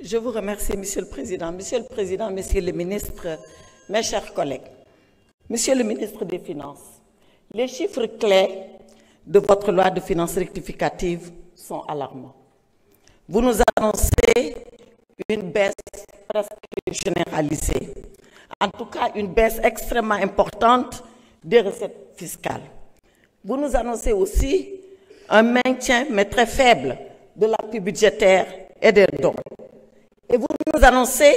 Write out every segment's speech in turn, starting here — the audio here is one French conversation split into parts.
Je vous remercie, Monsieur le Président. Monsieur le Président, Messieurs les ministres, mes chers collègues. Monsieur le ministre des Finances, les chiffres clés de votre loi de finances rectificative sont alarmants. Vous nous annoncez une baisse presque généralisée, en tout cas une baisse extrêmement importante des recettes fiscales. Vous nous annoncez aussi un maintien, mais très faible, de l'appui budgétaire et des dons. Et vous nous annoncez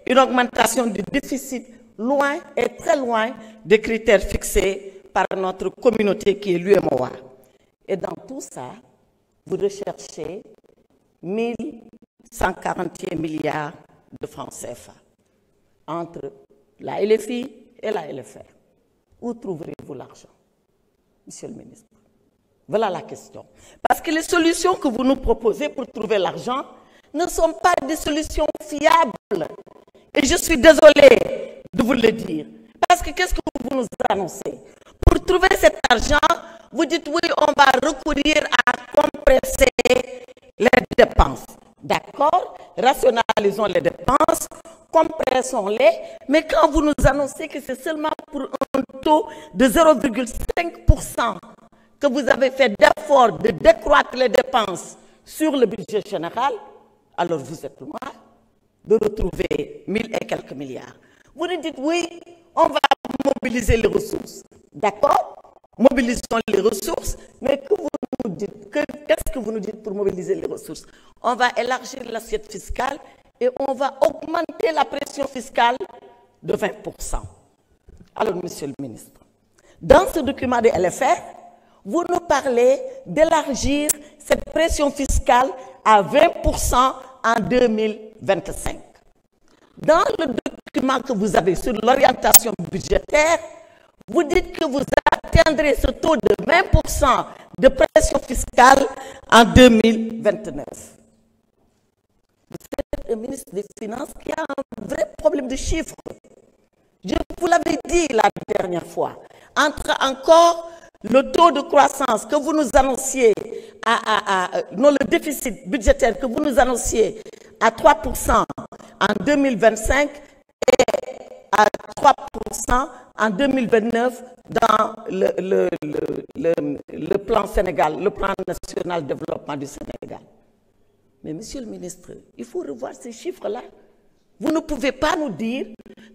une augmentation du déficit loin et très loin des critères fixés par notre communauté qui est l'UEMOA. Et dans tout ça, vous recherchez 1141 milliards de francs CFA entre la LFI et la LFR. Où trouverez-vous l'argent, Monsieur le ministre? Voilà la question. Parce que les solutions que vous nous proposez pour trouver l'argent ne sont pas des solutions fiables. Et je suis désolée de vous le dire. Parce que qu'est-ce que vous nous annoncez? Pour trouver cet argent, vous dites oui, on va recourir à compresser les dépenses. D'accord? Rationalisons les dépenses, compressons-les, mais quand vous nous annoncez que c'est seulement pour un taux de 0,5% que vous avez fait d'effort de décroître les dépenses sur le budget général, alors vous êtes loin de retrouver 1000 et quelques milliards. Vous nous dites oui, on va mobiliser les ressources. D'accord? Mobilisons les ressources, mais que vous nous dites, qu'est-ce que vous nous dites pour mobiliser les ressources? On va élargir l'assiette fiscale et on va augmenter la pression fiscale de 20%. Alors, Monsieur le ministre, dans ce document de LFR, vous nous parlez d'élargir cette pression fiscale à 20% en 2025. Dans le document que vous avez sur l'orientation budgétaire, vous dites que vous atteindrez ce taux de 20% de pression fiscale en 2029. Vous êtes un ministre des Finances qui a un vrai problème de chiffres. Je vous l'avais dit la dernière fois. Entre encore le taux de croissance que vous nous annonciez, non, le déficit budgétaire que vous nous annonciez à 3% en 2025 et à 3% en 2029 dans le plan Sénégal, le plan national de développement du Sénégal. Mais Monsieur le ministre, il faut revoir ces chiffres-là. Vous ne pouvez pas nous dire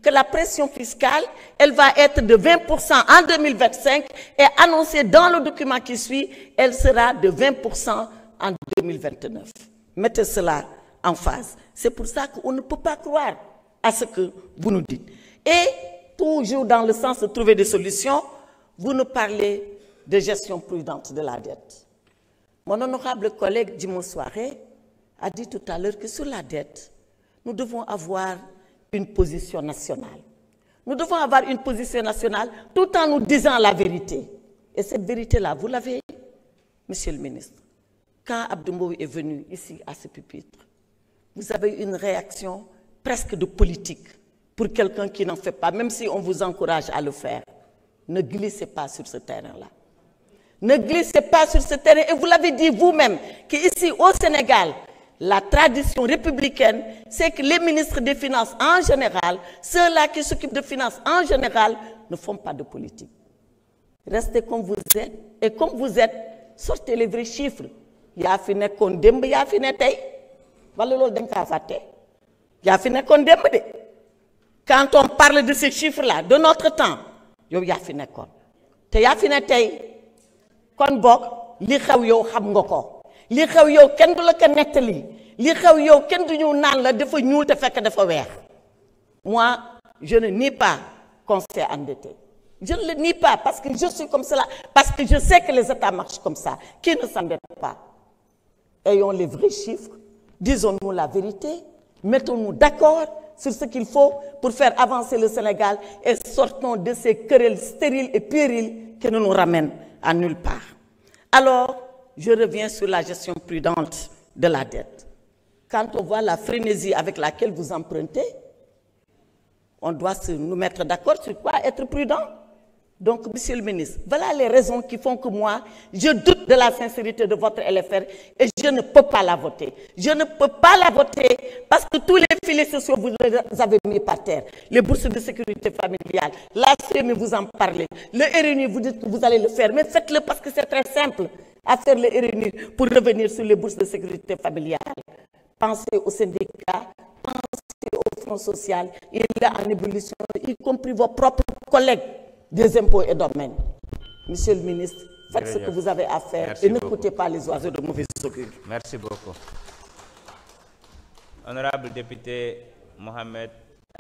que la pression fiscale, elle va être de 20% en 2025 et annoncée dans le document qui suit, elle sera de 20% en 2029. Mettez cela en phase. C'est pour ça qu'on ne peut pas croire à ce que vous nous dites. Et toujours dans le sens de trouver des solutions, vous nous parlez de gestion prudente de la dette. Mon honorable collègue Djimo Souaré a dit tout à l'heure que sur la dette, nous devons avoir une position nationale. Nous devons avoir une position nationale tout en nous disant la vérité. Et cette vérité-là, vous l'avez, Monsieur le ministre. Quand Abdou Mbow est venu ici à ce pupitre, vous avez une réaction presque de politique pour quelqu'un qui n'en fait pas, même si on vous encourage à le faire. Ne glissez pas sur ce terrain-là. Ne glissez pas sur ce terrain. Et vous l'avez dit vous-même, qu'ici au Sénégal, la tradition républicaine, c'est que les ministres des Finances en général, ceux-là qui s'occupent de finances en général, ne font pas de politique. Restez comme vous êtes. Et comme vous êtes, sortez les vrais chiffres. Ya fi nekkoon démb, ya fi ne tey. Wala loolu dañ kaa fàtte. Ya fi nekkoon démb de. Quand on parle de ces chiffres-là, de notre temps, yow ya fi nekkoon. Te ya fi ne tey. Kon bok, li xew yow xam nga ko. Li xew yow kenn du la ko nettali. Li xew yow kenn du ñu naan la dafa ñuul te fekk dafa weex. Moi, je ne nie pas qu'on s'est endetté. Je ne le nie pas parce que je suis comme cela, parce que je sais que les États marchent comme ça. Qui ne s'endette pas? Ayons les vrais chiffres, disons-nous la vérité, mettons-nous d'accord sur ce qu'il faut pour faire avancer le Sénégal et sortons de ces querelles stériles et puériles qui ne nous ramènent à nulle part. Alors, je reviens sur la gestion prudente de la dette. Quand on voit la frénésie avec laquelle vous empruntez, on doit nous mettre d'accord sur quoi être prudent. Donc, monsieur le ministre, voilà les raisons qui font que moi, je doute de la sincérité de votre LFR et je ne peux pas la voter. Je ne peux pas la voter parce que tous les filets sociaux, vous les avez mis par terre. Les bourses de sécurité familiale, la CMU, vous en parlez. Le RNU, vous dites que vous allez le faire, mais faites-le parce que c'est très simple à faire le RNU pour revenir sur les bourses de sécurité familiale. Pensez aux syndicats, pensez au Fonds social, il est en ébullition, y compris vos propres collègues des impôts et domaines. Monsieur le ministre, faites ce que vous avez à faire et n'écoutez pas les oiseaux de mauvais augure. Merci beaucoup. Honorable député Mohamed